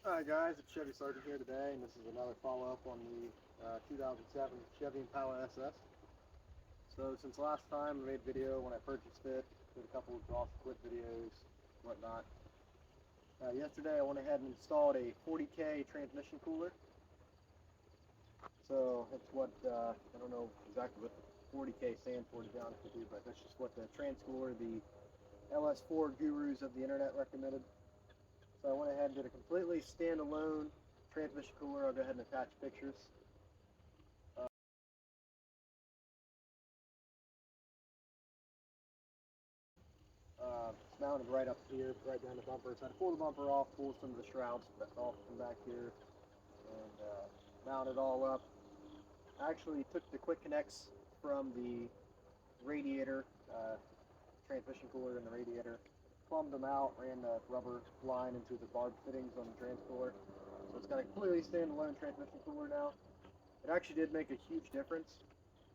Hi guys, it's Chevy Sergeant here today, and this is another follow-up on the 2007 Chevy Impala SS. So since last time I made a video when I purchased it, did a couple of off quit videos, whatnot. Yesterday I went ahead and installed a 40K transmission cooler. So that's what, I don't know exactly what 40K stands for, to be honest with you, but that's just what the transpooler, the LS4 gurus of the internet recommended. So I went ahead and did a completely standalone transmission cooler. I'll go ahead and attach pictures. It's mounted right up here, right behind the bumper. So I pull the bumper off, pull some of the shrouds off from back here, and mount it all up. I actually took the quick connects from the radiator, transmission cooler and the radiator, plumbed them out, ran the rubber line into the barb fittings on the trans cooler. So it's got a completely standalone transmission cooler now. It actually did make a huge difference.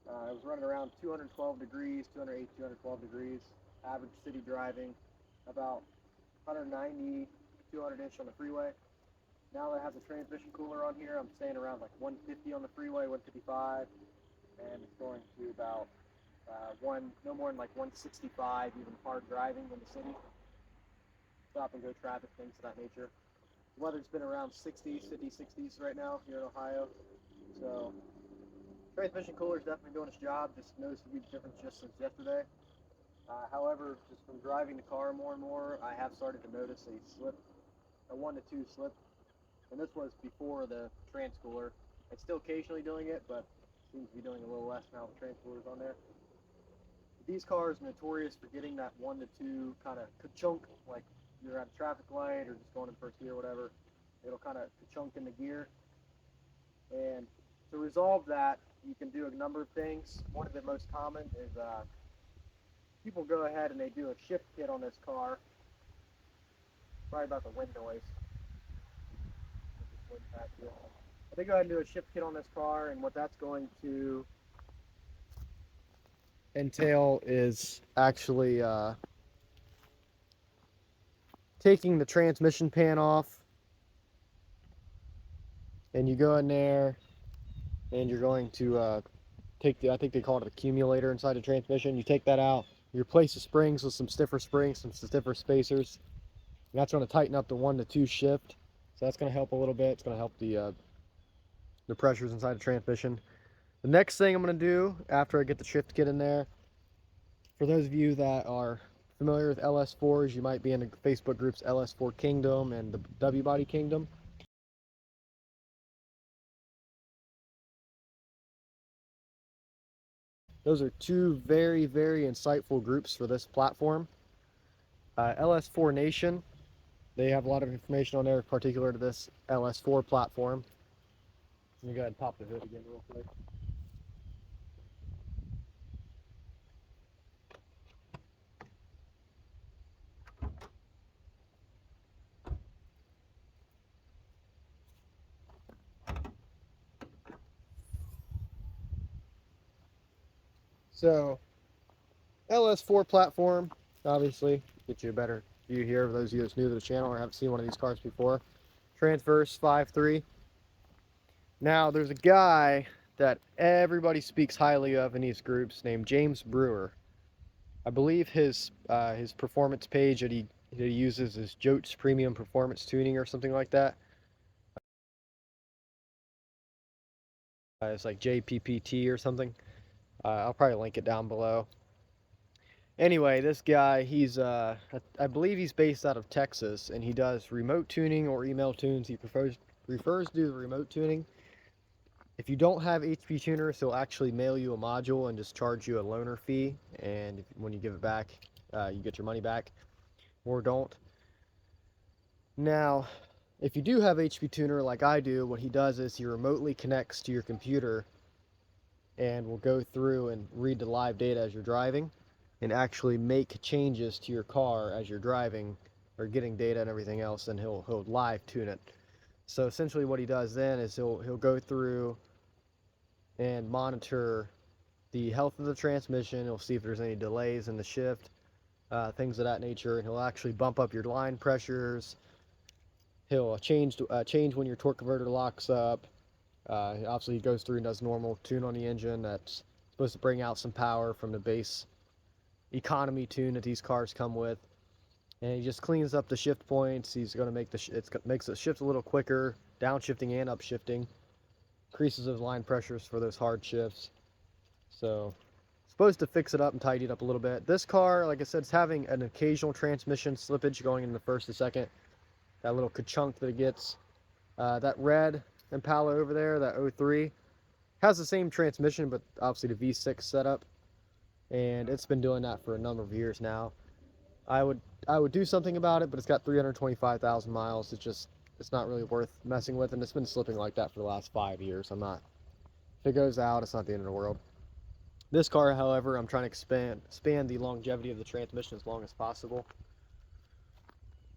I was running around 212 degrees, 208, 212 degrees, average city driving, about 190, 200-ish on the freeway. Now that I have the transmission cooler on here, I'm staying around like 150 on the freeway, 155, and it's going to about no more than like 165, even hard driving in the city. Stop and go traffic, things of that nature. The weather's been around 60s, 50s, 60s right now here in Ohio. So transmission cooler is definitely doing its job. Just noticed a huge difference just since yesterday. However, just from driving the car more and more, I have started to notice a slip, a 1 to 2 slip, and this was before the trans cooler. I'm still occasionally doing it, but seems to be doing a little less now the trans cooler's on there. These cars are notorious for getting that 1 to 2 kind of ka-chunk, like you're at a traffic light or just going in first gear or whatever. It'll kind of ka-chunk in the gear, and to resolve that, you can do a number of things. One of the most common is people go ahead and they do a shift kit on this car. Sorry about the wind noise. But they go ahead and do a shift kit on this car, and what that's going to entail is actually taking the transmission pan off, and you go in there and you're going to take the, I think they call it an accumulator inside the transmission. You take that out, you replace the springs with some stiffer springs, some stiffer spacers, and that's going to tighten up the 1 to 2 shift. So that's going to help a little bit. It's going to help the pressures inside the transmission. The next thing I'm going to do after I get the shift kit in there, for those of you that are familiar with LS4s, you might be in the Facebook groups LS4 Kingdom and the W Body Kingdom. Those are two very, very insightful groups for this platform. LS4 Nation, they have a lot of information on there particular to this LS4 platform. Let me go ahead and pop the hood again real quick. So, LS4 platform, obviously, get you a better view here for those of you that's new to the channel or haven't seen one of these cars before. Transverse 5.3. Now, there's a guy that everybody speaks highly of in these groups named James Brewer. I believe his performance page that he uses is Jotes Premium Performance Tuning or something like that. It's like JPPT or something. I'll probably link it down below. Anyway, this guy, he's I believe he's based out of Texas, and he does remote tuning or email tunes. He prefers to do the remote tuning. If you don't have HP tuners, he'll actually mail you a module and just charge you a loaner fee, and when you give it back, you get your money back, or don't. Now, if you do have HP tuner like I do, what he does is he remotely connects to your computer and will go through and read the live data as you're driving and actually make changes to your car as you're driving or getting data and everything else, and he'll live tune it. So essentially what he does then is he'll go through and monitor the health of the transmission. He'll see if there's any delays in the shift, things of that nature, and he'll actually bump up your line pressures, He'll change when your torque converter locks up. Obviously, he goes through and does normal tune on the engine. That's supposed to bring out some power from the base economy tune that these cars come with. And he just cleans up the shift points. He's going to make makes it shift a little quicker, downshifting and upshifting. Increases those line pressures for those hard shifts. So, supposed to fix it up and tidy it up a little bit. This car, like I said, is having an occasional transmission slippage going in the first to second. That little ka-chunk that it gets. That red Impala over there, that 03, has the same transmission, but obviously the V6 setup. And it's been doing that for a number of years now. I would do something about it, but it's got 325,000 miles. It's not really worth messing with, and it's been slipping like that for the last 5 years. If it goes out, it's not the end of the world. This car, however, I'm trying to expand the longevity of the transmission as long as possible.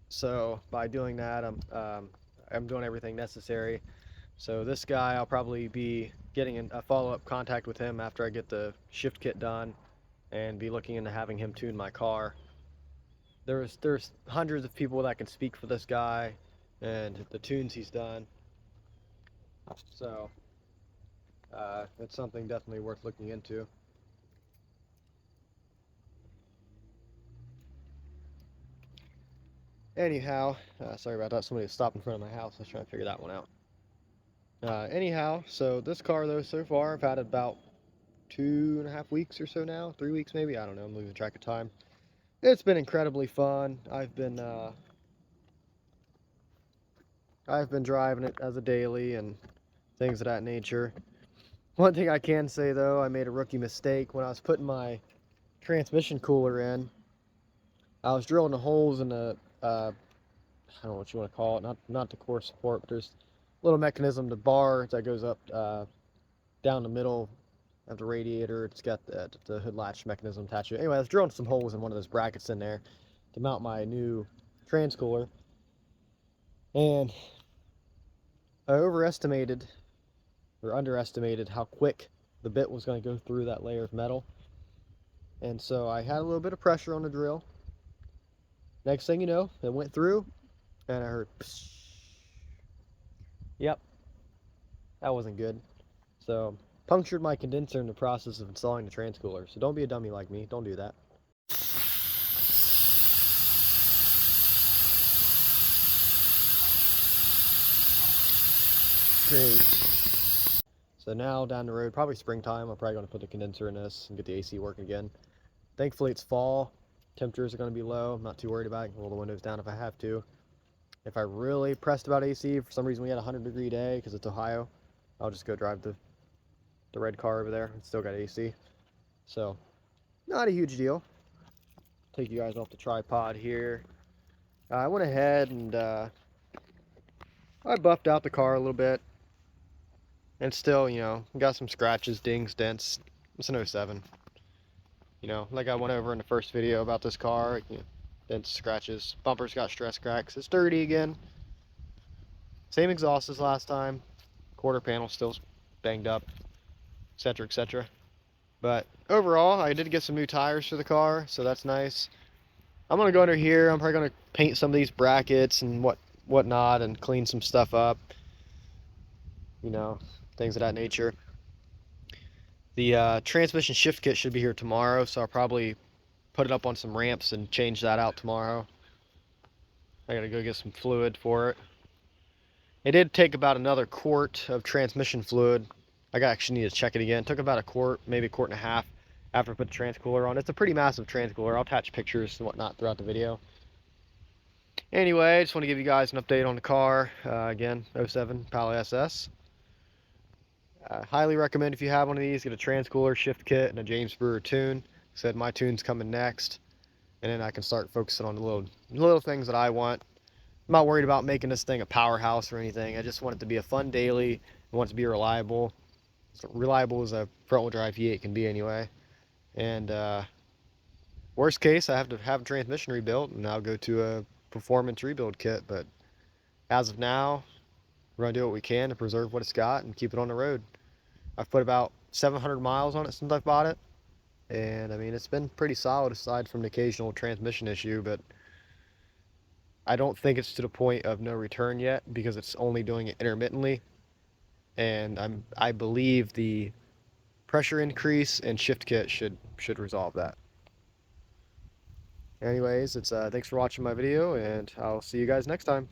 So by doing that, I'm doing everything necessary. So this guy, I'll probably be getting a follow-up contact with him after I get the shift kit done, and be looking into having him tune my car. There's hundreds of people that can speak for this guy and the tunes he's done. So it's something definitely worth looking into. Anyhow, sorry about that. Somebody stopped in front of my house. I was trying to figure that one out. Anyhow, so this car though, so far I've had it about 2.5 weeks or so now, 3 weeks maybe. I don't know. I'm losing track of time. It's been incredibly fun. I've been driving it as a daily and things of that nature. One thing I can say though, I made a rookie mistake when I was putting my transmission cooler in. I was drilling the holes in the I don't know what you want to call it, not the core support, but there's a little mechanism, the bar that goes up down the middle of the radiator. It's got the hood latch mechanism attached to it. Anyway, I was drilling some holes in one of those brackets in there to mount my new trans cooler, and I overestimated or underestimated how quick the bit was going to go through that layer of metal. And so I had a little bit of pressure on the drill. Next thing you know, it went through, and I heard, psh. Yep, that wasn't good. So punctured my condenser in the process of installing the trans cooler. So don't be a dummy like me. Don't do that. Great. So now down the road, probably springtime, I'm probably going to put the condenser in this and get the AC working again. Thankfully it's fall. Temperatures are going to be low. I'm not too worried about it. Roll the windows down if I have to. If I really pressed about AC, for some reason we had a 100-degree day because it's Ohio, I'll just go drive the red car over there. It's still got AC. So not a huge deal. Take you guys off the tripod here. I went ahead and I buffed out the car a little bit. And still, got some scratches, dings, dents. It's an 07. Like I went over in the first video about this car, dents, scratches, bumper's got stress cracks. It's dirty again. Same exhaust as last time. Quarter panel still banged up, etc., etc. But overall, I did get some new tires for the car, so that's nice. I'm gonna go under here. I'm probably gonna paint some of these brackets and whatnot, and clean some stuff up. Things of that nature. The transmission shift kit should be here tomorrow, so I'll probably put it up on some ramps and change that out tomorrow. I gotta go get some fluid for it. It did take about another quart of transmission fluid. I actually need to check it again. It took about a quart, maybe a quart and a half after I put the trans cooler on. It's a pretty massive trans cooler. I'll attach pictures and whatnot throughout the video. Anyway, I just want to give you guys an update on the car. Again, 07 Impala SS. Highly recommend if you have one of these, get a trans cooler, shift kit, and a James Brewer tune. Said my tune's coming next, and then I can start focusing on the little things that I want. I'm not worried about making this thing a powerhouse or anything. I just want it to be a fun daily. I want it to be reliable. As reliable as a front-wheel drive V8 can be anyway. And worst case, I have to have a transmission rebuilt, and I'll go to a performance rebuild kit. But as of now, we're going to do what we can to preserve what it's got and keep it on the road. I've put about 700 miles on it since I bought it. And I mean, it's been pretty solid aside from the occasional transmission issue, but I don't think it's to the point of no return yet because it's only doing it intermittently, and I believe the pressure increase and shift kit should resolve that. Anyways, it's thanks for watching my video, and I'll see you guys next time.